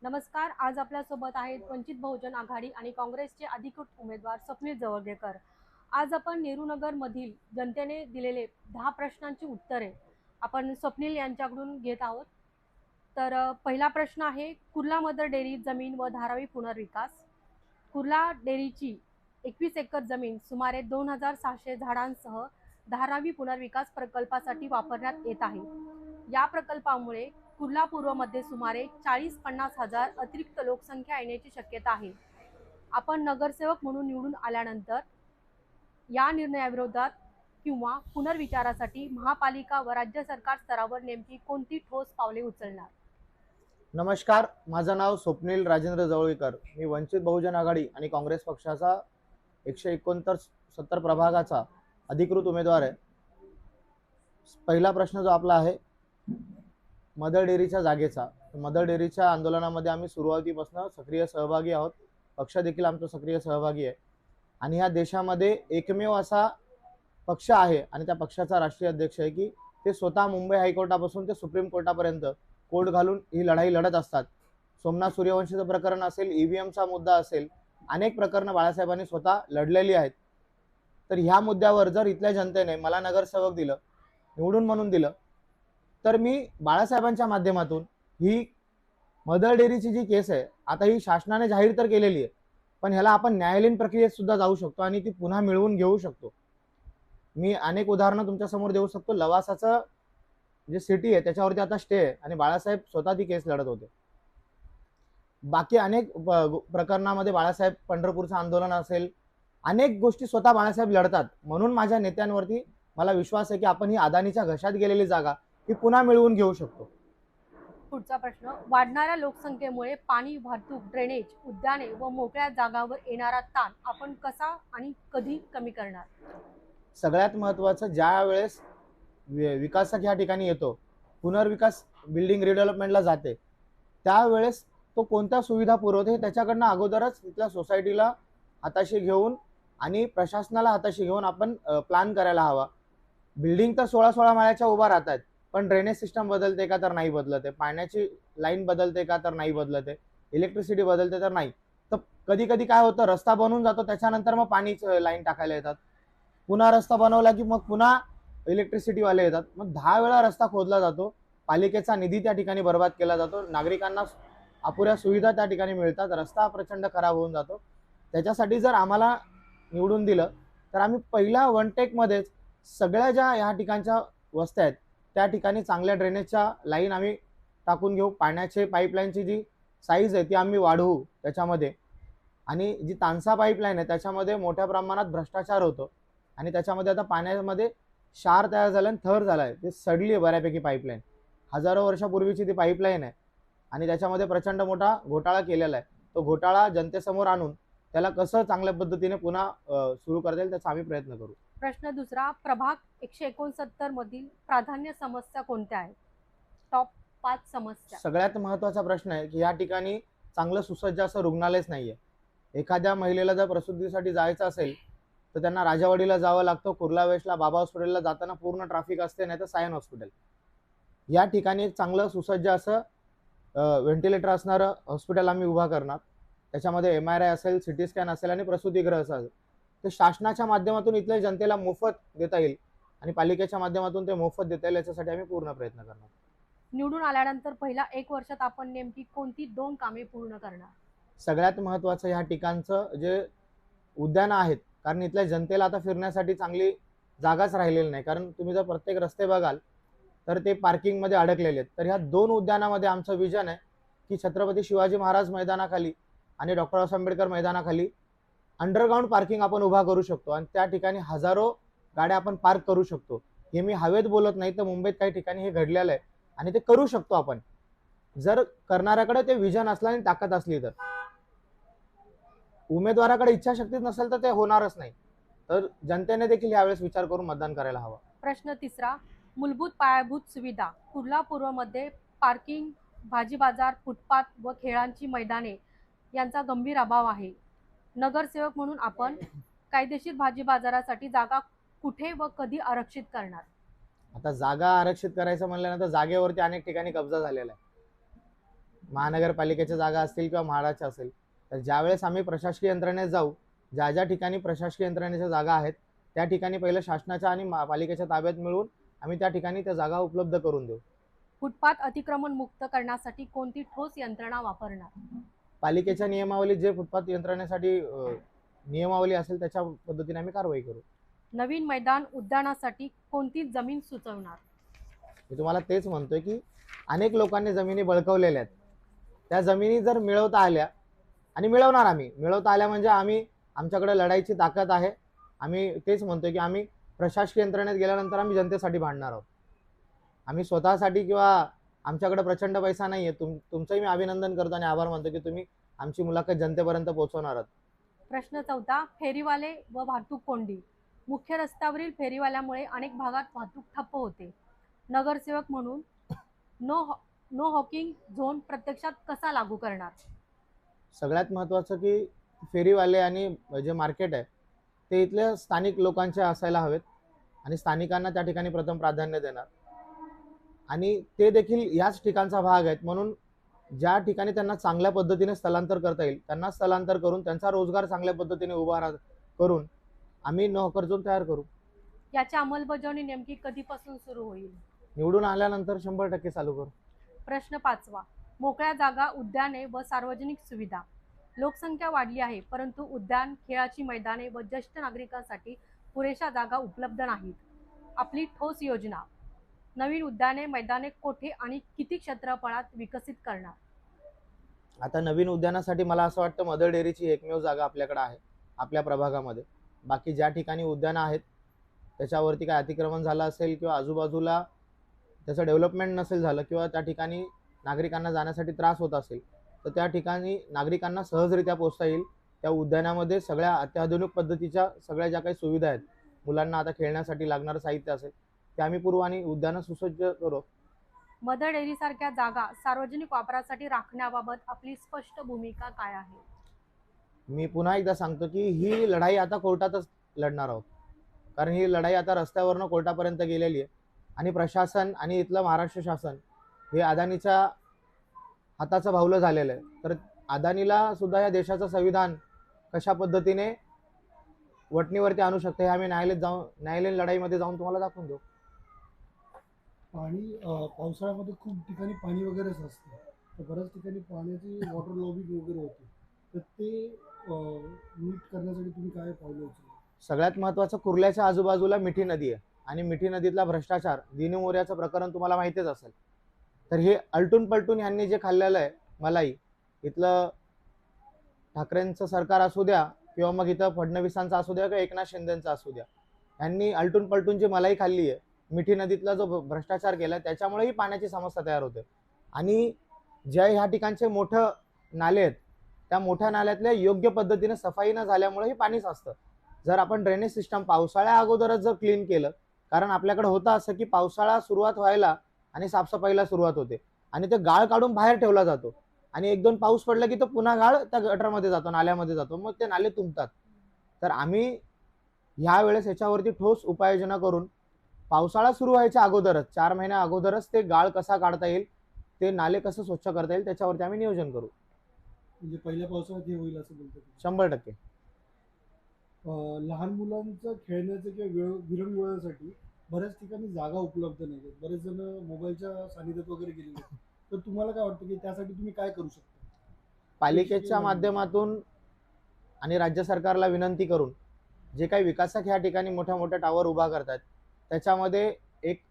नमस्कार. आज आपल्यासोबत आहेत वंचित बहुजन आघाडी आणि काँग्रेसचे अधिकृत उमेदवार स्वप्नील जवळगेकर. आज आपण नेहरूनगरमधील जनतेने दिलेले 10 प्रश्नांची उत्तरे आपण स्वप्नील यांच्याकडून घेत आहोत. तर पहिला प्रश्न आहे, कुर्ला मदर डेअरी जमीन व धारावी पुनर्विकास. कुर्ला डेअरीची 21 एकर जमीन सुमारे 2600 झाडांसह धारावी पुनर्विकास प्रकल्पासाठी वापरण्यात येत आहे. या प्रकल्पामुळे कुर्ला पूर्वमध्ये सुमारे 40-50 हजार अतिरिक्त लोकसंख्या येण्याची शक्यता आहे. आपण नगरसेवक म्हणून निवडून आल्यानंतर या निर्णयाविरोधात किंवा पुनर्विचारासाठी महापालिका व राज्य सरकार स्तरावर नेमकी कोणती ठोस पावले उचलणार? नमस्कार, माझं नाव स्वप्नील राजेंद्र जवळगेकर. मी वंचित बहुजन आघाडी आणि काँग्रेस पक्षाचा 169 प्रभागाचा अधिकृत उमेदवार आहे. पहिला प्रश्न जो आपला आहे मदर डेअरीच्या जागेचा. मदर डेअरीच्या आंदोलनामध्ये आम्ही सुरुवातीपासून सक्रिय सहभागी आहोत. पक्ष देखील आमचा सक्रिय सहभागी आहे आणि ह्या देशामध्ये एकमेव असा पक्ष आहे आणि त्या पक्षाचा राष्ट्रीय अध्यक्ष आहे की ते स्वतः मुंबई हायकोर्टापासून ते सुप्रीम कोर्टापर्यंत कोर्ट घालून ही लढाई लढत असतात. सोमनाथ सूर्यवंशीचं प्रकरण असेल, ईव्हीएमचा मुद्दा असेल, अनेक प्रकरणं बाळासाहेबांनी स्वतः लढलेली आहेत. तर ह्या मुद्द्यावर जर इथल्या जनतेने मला नगरसेवक दिलं, निवडून म्हणून दिलं, तर मी बाळासाहेबांच्या माध्यमातून ही मदर डेअरीची जी केस आहे, आता ही शासनाने जाहीर तर केलेली आहे, पण ह्याला आपण न्यायालयीन प्रक्रियेत सुद्धा जाऊ शकतो आणि ती पुन्हा मिळवून घेऊ शकतो. मी अनेक उदाहरणं तुमच्या समोर देऊ शकतो. लवासाचं जे सिटी आहे त्याच्यावरती आता स्टे आहे आणि बाळासाहेब स्वतः ती केस लढत होते. बाकी अनेक प्रकरणामध्ये बाळासाहेब, पंढरपूरचं आंदोलन असेल, अनेक गोष्टी स्वतः बाळासाहेब लढतात. म्हणून माझ्या नेत्यांवरती मला विश्वास आहे की आपण ही अदानीच्या घशात गेलेली जागा ही पुन्हा मिळवून घेऊ शकतो. पुढचा प्रश्न, वाढणाऱ्या लोकसंख्येमुळे पाणी, वाहतूक, ड्रेनेज, उद्याने व मोकळ्या जागांवर येणारा ताण आपण कसा आणि कधी कमी करणार? सगळ्यात महत्त्वाचं, ज्या वेळेस विकास ह्या ठिकाणी येतो, पुनर्विकास बिल्डिंग रिडेव्हलपमेंटला जाते, त्यावेळेस तो कोणत्या सुविधा पुरवते त्याच्याकडनं अगोदरच तिथल्या सोसायटीला हाताशी घेऊन आणि प्रशासनाला हाताशी घेऊन आपण प्लॅन करायला हवा. बिल्डिंग तर 16-16 माळ्याच्या उभा राहतात, पण ड्रेनेज सिस्टम बदलते का तर नाही बदलत आहे, पाण्याची लाईन बदलते का तर नाही बदलत आहे, इलेक्ट्रिसिटी बदलते तर नाही. तर कधी कधी काय होतं, रस्ता बनवून जातो, त्याच्यानंतर मग पाणीची लाईन टाकायला येतात. पुन्हा रस्ता बनवला की मग पुन्हा इलेक्ट्रिसिटीवाले येतात. मग 10 वेळा रस्ता खोदला जातो, पालिकेचा निधी त्या ठिकाणी बर्बाद केला जातो, नागरिकांना अपुऱ्या सुविधा त्या ठिकाणी मिळतात, रस्ता प्रचंड खराब होऊन जातो. त्याच्यासाठी जर आम्हाला निवडून दिलं तर आम्ही पहिल्या वन टेकमध्येच सगळ्या ज्या ह्या ठिकाणच्या वस्त्या आहेत त्या ठिकाणी चांगल्या ड्रेनेजच्या लाईन आम्ही टाकून घेऊ. पाण्याचे पाईपलाईनची जी साईज आहे ती आम्ही वाढवू त्याच्यामध्ये. आणि जी तानसा पाईपलाईन आहे त्याच्यामध्ये मोठ्या प्रमाणात भ्रष्टाचार होतो आणि त्याच्यामध्ये आता पाण्यामध्ये क्षार तयार झाला आणि थर झाला आहे, ते सडली आहे बऱ्यापैकी पाईपलाईन. हजारो वर्षापूर्वीची ती पाईपलाईन आहे आणि त्याच्यामध्ये प्रचंड मोठा घोटाळा केलेला आहे. तो घोटाळा जनतेसमोर आणून त्याला कसं चांगल्या पद्धतीने पुन्हा सुरू करता येईल त्याचा आम्ही प्रयत्न करू. प्रश्न दुसरा, प्रभाग 169 मधील प्राधान्य समस्या कोणत्या आहेत? टॉप 5 समस्या. सगळ्यात महत्त्वाचा प्रश्न आहे की या ठिकाणी चांगलं सुसज्ज असं रुग्णालयच नाहीये. एखाद्या महिलेला जर प्रसूतीसाठी जायचं असेल तर त्यांना राजावाडीला जावं लागतं, कुर्ला वेस्टला बाबा हॉस्पिटलला जाताना पूर्ण ट्रॅफिक असते, नाही तर सायन हॉस्पिटल. या ठिकाणी चांगलं सुसज्ज असं व्हेंटिलेटर असणारं हॉस्पिटल आम्ही उभा करणार. त्याच्यामध्ये MRI असेल, CT स्कॅन असेल आणि प्रसूतीगृह असेल. ते शासनाच्या माध्यमातून इथल्या जनतेला मोफत देता येईल आणि पालिकेच्या माध्यमातून ते मोफत देता येईल याच्यासाठी आम्ही पूर्ण प्रयत्न करणार. निवडून आल्यानंतर पहिल्या 1 वर्षात आपण नेमकी कोणती 2 कामे पूर्ण करणार? सगळ्यात महत्त्वाचं ह्या ठिकाणचं जे उद्यानं आहेत, कारण इथल्या जनतेला आता फिरण्यासाठी चांगली जागाच राहिलेली नाही. कारण तुम्ही जर प्रत्येक रस्ते बघाल तर ते पार्किंगमध्ये अडकलेले आहेत. तर ह्या 2 उद्यानामध्ये आमचं विजन आहे की छत्रपती शिवाजी महाराज मैदानाखाली आणि डॉक्टर बाबासाहेब आंबेडकर मैदानाखाली अंडरग्राऊंड पार्किंग आपण उभा करू शकतो आणि त्या ठिकाणी हजारो गाड्या आपण पार्क करू शकतो. हे मी हवेत बोलत नाही, तर मुंबईत काही ठिकाणी हे घडलेलं आहे आणि ते करू शकतो आपण, जर करणाऱ्याकडे ते विजन असलं आणि ताकद असली तर. उमेदवाराकडे इच्छाशक्तीच नसेल तर ते होणारच नाही. तर जनतेने देखील यावेळेस विचार करून मतदान करायला हवं. प्रश्न तिसरा, मूलभूत पायाभूत सुविधा. कुर्ला पूर्वमध्ये पार्किंग, भाजी बाजार, फुटपाथ व खेळांची मैदाने यांचा गंभीर अभाव आहे. नगरसेवक म्हणून आपण कायदेशीर भाजी बाजारासाठी जागा कुठे व कधी आरक्षित करणार? आता जागा आरक्षित करायचं म्हणल्यानंतर जागेवरती अनेक ठिकाणी कब्जा झालेला आहे. महानगरपालिकेच्या जागा असतील किंवा म्हाडाच्या असेल, तर ज्यावेळेस आम्ही प्रशासकीय यंत्रणेत जाऊ, ज्या ज्या ठिकाणी प्रशासकीय यंत्रणेच्या जागा आहेत त्या ठिकाणी पहिलं शासनाच्या आणि पालिकेच्या ताब्यात मिळवून आम्ही त्या ठिकाणी त्या जागा उपलब्ध करून देऊ. फुटपाथ अतिक्रमण मुक्त करण्यासाठी कोणती ठोस यंत्रणा वापरणार? पालिकेच्या नियमावलीत जे फुटपाथ यंत्रणेसाठी नियमावली असेल त्याच्या पद्धतीने आम्ही कारवाई करू. नवीन मैदान उद्यानासाठी कोणती जमीन सुचवणार? मी तुम्हाला तेच म्हणतोय की अनेक लोकांनी जमिनी बळकवलेल्या आहेत. त्या जमिनी जर मिळवता आल्या, आणि मिळवणार आम्ही, मिळवता आल्या म्हणजे आम्ही, आमच्याकडे लढाईची ताकद आहे. आम्ही तेच म्हणतोय की आम्ही प्रशासकीय यंत्रणेत गेल्यानंतर आम्ही जनतेसाठी भांडणार आहोत. आम्ही स्वतःसाठी किंवा आमच्याकडे प्रचंड पैसा नाही आहे. तुमचंही मी अभिनंदन करतो आणि आभार मानतो की तुम्ही आमची मुलाखत जनतेपर्यंत पोहोचवणार आहात. प्रश्न 14. फेरीवाले व वाहतूक कोंडी. मुख्य रस्त्यावरील फेरीवाल्यामुळे अनेक भागात वाहतूक ठप्प होते. नगरसेवक म्हणून नो हॉकिंग झोन प्रत्यक्षात कसा लागू करणार? सगळ्यात महत्त्वाचं की फेरीवाले आणि जे मार्केट आहे ते इथल्या स्थानिक लोकांचे असायला हवेत आणि स्थानिकांना त्या ठिकाणी प्रथम प्राधान्य देणार, आणि ते देखील याच ठिकाणचा भाग आहेत. म्हणून ज्या ठिकाणी त्यांना चांगल्या पद्धतीने स्थलांतर करता येईल त्यांना स्थलांतर करून त्यांचा रोजगार चांगल्या पद्धतीने करून आम्ही नो हॉकर झोन तयार करू. याची अंमलबजावणी नेमकी कधीपासून सुरू होईल? निवडून आल्यानंतर 100% चालू करू. प्रश्न 5. मोकळ्या जागा, उद्याने व सार्वजनिक सुविधा. लोकसंख्या वाढली आहे, परंतु उद्यान, खेळाची मैदाने व ज्येष्ठ नागरिकांसाठी पुरेशा जागा उपलब्ध नाहीत. आपली ठोस योजना. नवीन उद्याने, मैदाने कोठे आणि किती क्षेत्रफळात विकसित करणार? आता नवीन उद्यानासाठी मला असं वाटतं मदर डेअरीची एकमेव जागा आपल्याकडे आहे आपल्या प्रभागामध्ये. बाकी ज्या ठिकाणी उद्यानं आहेत त्याच्यावरती काय अतिक्रमण झालं असेल किंवा आजूबाजूला त्याचं डेव्हलपमेंट नसेल झालं किंवा त्या ठिकाणी नागरिकांना जाण्यासाठी त्रास होत असेल, तर त्या ठिकाणी नागरिकांना सहजरित्या पोहोचता येईल. त्या उद्यानामध्ये सगळ्या अत्याधुनिक पद्धतीच्या सगळ्या ज्या काही सुविधा आहेत, मुलांना आता खेळण्यासाठी लागणारं साहित्य असेल ते आम्ही पूर्व आणि उद्यानं सुसज्ज करू. मदर डेअरीसारख्या जागा सार्वजनिक वापरासाठी राखण्याबाबत आपली स्पष्ट भूमिका काय आहे? मी पुन्हा एकदा सांगतो की ही लढाई आता कोर्टातच लढणार आहोत, कारण ही लढाई आता रस्त्यावरनं कोर्टापर्यंत गेलेली आहे आणि प्रशासन आणि इथलं महाराष्ट्र शासन हे अदानीच्या हाताचं भावलं झालेलं आहे. तर अदानीला सुद्धा या देशाचं संविधान कशा पद्धतीने वटणीवरती आणू शकते हे आम्ही न्यायालयीन लढाईमध्ये जाऊन तुम्हाला दाखवून देऊ. पाणी पावसाळ्यामध्ये खूप ठिकाणी पाणी वगैरेच असतं, तर बऱ्याच ठिकाणी पाण्याची वॉटर लॉबिंग वगैरे होते, तर ते नीट करण्यासाठी तुम्ही काय पावलं उचललं? सगळ्यात महत्त्वाचं, कुर्ल्याच्या आजूबाजूला मिठी नदी आहे आणि मिठी नदीतला भ्रष्टाचार, दिनमोऱ्याचं प्रकरण तुम्हाला माहितीच असेल. तर हे अलटून पलटून यांनी जे खाल्लेलं आहे मलाई, इथलं ठाकरेंचं सरकार असू द्या किंवा मग इथं फडणवीसांचा असू द्या किंवा एकनाथ शिंदेंचा असू द्या, यांनी अलटून पलटून जी मलाई खाल्ली आहे, मिठी नदीतला जो भ्रष्टाचार केला त्याच्यामुळेही पाण्याची समस्या तयार होते. आणि ज्या ह्या ठिकाणचे मोठं नाले आहेत त्या मोठ्या नाल्यातल्या योग्य पद्धतीने सफाई न झाल्यामुळेही पाणी साचतं. जर आपण ड्रेनेज सिस्टम पावसाळ्या अगोदरच जर क्लीन केलं, कारण आपल्याकडे होतं असं की पावसाळा सुरुवात व्हायला आणि साफसफाईला सुरुवात होते आणि ते गाळ काढून बाहेर ठेवला जातो आणि 1-2 पाऊस पडला की तो पुन्हा गाळ त्या गटरमध्ये जातो, नाल्यामध्ये जातो, मग ते नाले तुंबतात. तर आम्ही ह्या वेळेस याच्यावरती ठोस उपाययोजना करून पावसाळा सुरू व्हायच्या अगोदरच 4 महिन्या अगोदरच ते गाळ कसा काढता येईल, ते नाले कसं स्वच्छ करता येईल त्याच्यावरती आम्ही नियोजन करू. म्हणजे पहिल्या पावसाळ्यात हे होईल असं बोलतो? 100%. लहान मुलांचं खेळण्याचं किंवा विरंगुळ्यासाठी बऱ्याच ठिकाणी जागा उपलब्ध नाही आहेत, बरेच जण मोबाईलच्या सानिध्यात वगैरे गेलेले आहेत, तर तुम्हाला काय वाटतं की त्यासाठी तुम्ही काय करू शकता? पालिकेच्या माध्यमातून आणि राज्य सरकारला विनंती करून जे काही विकासक ह्या ठिकाणी मोठ्या मोठ्या टावर उभा करतात त्याच्यामध्ये एक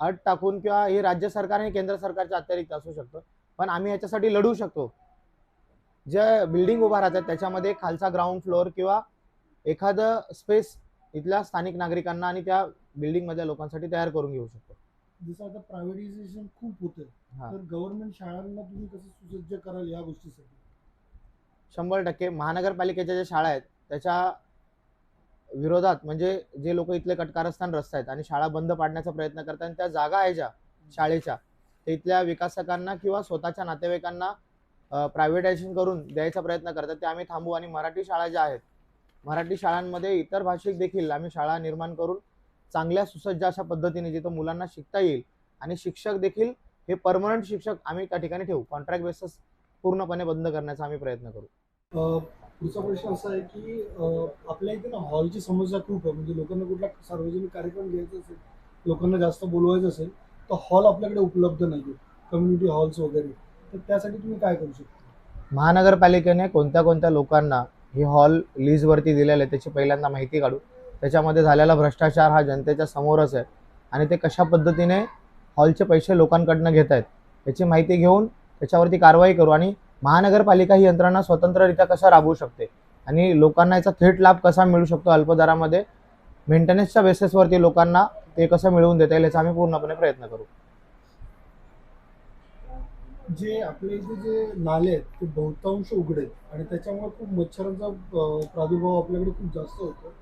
अट टाकून, किंवा हे राज्य सरकार आणि केंद्र सरकारच्या अतिरिक्त असू शकतं, पण आम्ही ह्याच्यासाठी लढू शकतो. जे बिल्डिंग उभा राहतात त्याच्यामध्ये खालचा ग्राउंड फ्लोअर किंवा एखादं स्पेस इथल्या स्थानिक नागरिकांना आणि त्या बिल्डिंग मधल्या लोकांसाठी तयार करून घेऊ शकतो. जसं आता प्रायव्हेटायझेशन खूप होतं, हा. तर गव्हर्नमेंट शाळांना तुम्ही कसं सुसज्ज कराल या गोष्टीसाठी? 100% महानगरपालिकेच्या ज्या शाळा आहेत त्याच्या विरोधात, म्हणजे जे लोक इथले कटकारस्थान रस्ते आहेत आणि शाळा बंद पाडण्याचा प्रयत्न करतात आणि त्या जागा आहे ज्या शाळेच्या, ते इथल्या विकासकांना किंवा स्वतःच्या नातेवाईकांना प्रायव्हेटायझेशन करून द्यायचा प्रयत्न करतात, ते आम्ही थांबवू. आणि मराठी शाळा ज्या आहेत, मराठी शाळांमध्ये इतर भाषिक देखील आम्ही शाळा निर्माण करून चांगल्या सुसज्ज अशा पद्धतीने जिथं मुलांना शिकता येईल आणि शिक्षक देखील हे परमनंट शिक्षक आम्ही त्या ठिकाणी ठेवू. कॉन्ट्रॅक्ट बेसिस पूर्णपणे बंद करण्याचा आम्ही प्रयत्न करू. पुढचा प्रश्न असा आहे की आपल्या इथे ना हॉलची समस्या खूप आहे. म्हणजे लोकांना कुठला सार्वजनिक कार्यक्रम घ्यायचा असेल, लोकांना जास्त बोलवायचं असेल तर हॉल आपल्याकडे उपलब्ध नाही आहे, कम्युनिटी हॉल्स वगैरे. तर त्यासाठी तुम्ही काय करू शकता? महानगरपालिकेने कोणत्या कोणत्या लोकांना हे हॉल लीजवरती दिलेले आहे त्याची पहिल्यांदा माहिती काढू. त्याच्यामध्ये झालेला भ्रष्टाचार हा जनतेच्या समोरच आहे आणि ते कशा पद्धतीने हॉलचे पैसे लोकांकडनं घेत आहेत याची माहिती घेऊन त्याच्यावरती कारवाई करू आणि महानगरपालिका ही यंत्रणा स्वतंत्ररित्या कशा राबवू शकते आणि लोकांना याचा थेट लाभ कसा मिळू शकतो अल्प दरामध्ये मेंटेनन्सच्या बेसिसवरती लोकांना ते कसं मिळवून देता येईल याचा आम्ही पूर्णपणे प्रयत्न करू. जे आपल्या इथे जे नाले आहेत ते बहुतांश उघडे आहेत आणि त्याच्यामुळे खूप मच्छरांचा प्रादुर्भाव आपल्याकडे खूप जास्त होतो.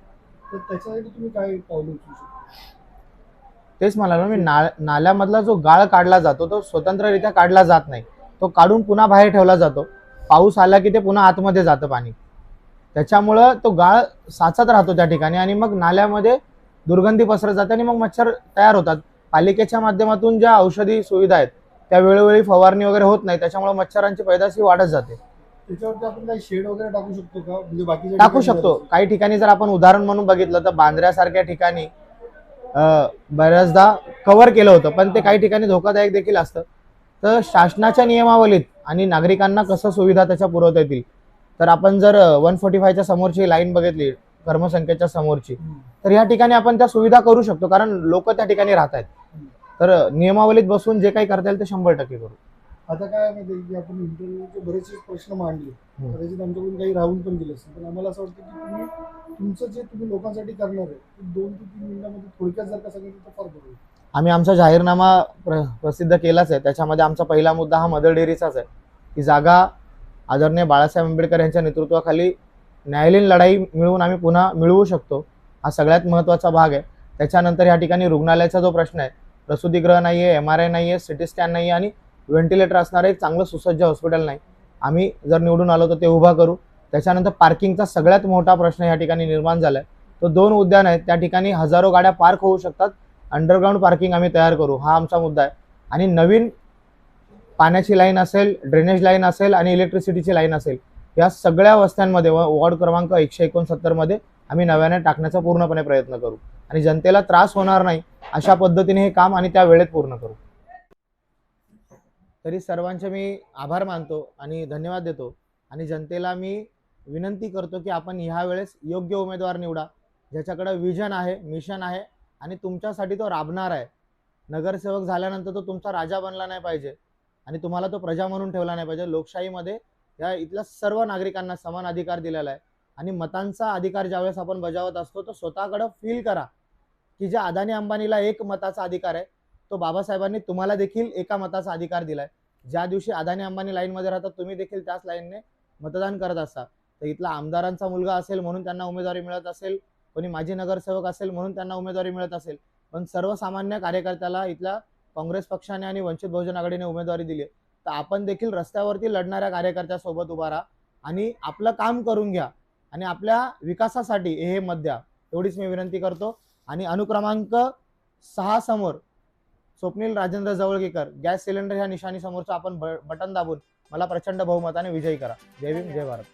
तर त्याच्यासाठी तुम्ही काय पावलं उचलू शकता? तेच म्हणालो मी, नाल्यामधला जो गाळ काढला जातो तो स्वतंत्ररित्या काढला जात नाही, तो काढून पुन्हा बाहेर ठेवला जातो. पाऊस आला की ते पुन्हा आतमध्ये जातं पाणी, त्याच्यामुळं तो गाळ साचत राहतो त्या ठिकाणी आणि मग नाल्यामध्ये दुर्गंधी पसरत जाते आणि मग मच्छर तयार होतात. पालिकेच्या माध्यमातून ज्या औषधी सुविधा आहेत त्या वेळोवेळी फवारणी वगैरे होत नाही, त्याच्यामुळे मच्छरांची पैदास ही वाढत जाते. त्याच्यावरती आपण काही शेड वगैरे टाकू शकतो का? म्हणजे बाकीच्या टाकू ठिकाणी शकतो. काही ठिकाणी जर आपण उदाहरण म्हणून बघितलं तर बांद्र्यासारख्या ठिकाणी बऱ्याचदा कव्हर केलं होतं, पण ते काही ठिकाणी धोकादायक देखील असतं. तर शासनाच्या नियमावलीत आणि नागरिकांना कसं सुविधा त्याच्या पुरवता येतील, तर आपण जर 145च्या समोरची लाईन बघितली कर्मसंख्येच्या समोरची, तर या ठिकाणी आपण त्या सुविधा करू शकतो कारण लोक त्या ठिकाणी राहत आहेत. तर नियमावलीत बसून जे काही करता येईल ते 100% करू. आता काय माहिती की आपण इंटरव्ह्यूचे बरेचसे प्रश्न मांडले, कदाचित आमच्याकडून काही राहून पण गेले असतील, पण आम्हाला असं वाटतं की तुम्ही तुमचं जे तुम्ही लोकांसाठी करणार आहे ते 2 ते 3 मिनिटांमध्ये थोडक्यात जर का सांगितलं तर फार बरं होईल. आम्ही आमचा जाहीरनामा प्रसिद्ध केलाच आहे. त्याच्यामध्ये आमचा पहिला मुद्दा हा मदर डेअरीचाच आहे की जागा आदरणीय बाळासाहेब आंबेडकर यांच्या नेतृत्वाखाली न्यायालयीन लढाई मिळवून आम्ही पुन्हा मिळवू शकतो, हा सगळ्यात महत्त्वाचा भाग आहे. त्याच्यानंतर या ठिकाणी रुग्णालयाचा जो प्रश्न आहे, प्रसूतिगृह नाही आहे, MRI नाही आहे, CT स्कॅन नाही आहे आणि व्हेंटिलेटर असणारं एक चांगलं सुसज्ज हॉस्पिटल नाही. आम्ही जर निवडून आलो तर ते उभा करू. त्याच्यानंतर पार्किंगचा सगळ्यात मोठा प्रश्न या ठिकाणी निर्माण झाला आहे. तो 2 उद्यान आहेत, त्या ठिकाणी हजारो गाड्या पार्क होऊ शकतात. अंडरग्राऊंड पार्किंग आम्ही तयार करू, हा आमचा मुद्दा आहे. आणि नवीन पाण्याची लाईन असेल, ड्रेनेज लाईन असेल आणि इलेक्ट्रिसिटीची लाईन असेल, या सगळ्या वस्त्यांमध्ये वॉर्ड क्रमांक 169 मध्ये आम्ही नव्याने टाकण्याचा पूर्णपणे प्रयत्न करू आणि जनतेला त्रास होणार नाही अशा पद्धतीने हे काम आणि त्या वेळेत पूर्ण करू. तरी सर्वांचे मी आभार मानतो आणि धन्यवाद देतो आणि जनतेला मी विनंती करतो की आपण ह्या वेळेस योग्य उमेदवार निवडा, ज्याच्याकडे विजन आहे, मिशन आहे आणि तुमच्यासाठी तो राबणार आहे. नगरसेवक झाल्यानंतर तो तुमचा राजा बनला नाही पाहिजे आणि तुम्हाला तो प्रजा म्हणून ठेवला नाही पाहिजे. लोकशाहीमध्ये या इथल्या सर्व नागरिकांना समान अधिकार दिलेला आहे आणि मतांचा अधिकार ज्यावेळेस आपण बजावत असतो तो स्वतःकडे फील करा की ज्या अदानी अंबानीला 1 मताचा अधिकार आहे, तो बाबासाहेबांनी तुम्हाला देखील 1 मताचा अधिकार दिलाय. ज्या दिवशी अदानी अंबानी लाईनमध्ये राहतात तुम्ही देखील त्याच लाईनने मतदान करत असता. तर इथला आमदारांचा मुलगा असेल म्हणून त्यांना उमेदवारी मिळत असेल, कोणी माजी नगरसेवक असेल म्हणून त्यांना उमेदवारी मिळत असेल, पण सर्वसामान्य कार्यकर्त्याला इथल्या काँग्रेस पक्षाने आणि वंचित बहुजन आघाडीने उमेदवारी दिली. तर आपण देखील रस्त्यावरती लढणाऱ्या कार्यकर्त्यासोबत उभा राहा आणि आपलं काम करून घ्या आणि आपल्या विकासासाठी हे मत द्या, एवढीच मी विनंती करतो. आणि अनुक्रमांक 6 समोर स्वप्नील राजेंद्र जवळगेकर गॅस सिलेंडर ह्या निशाणी समोरचं आपण बटन दाबून मला प्रचंड बहुमताने विजयी करा. जय भीम, जय भारत.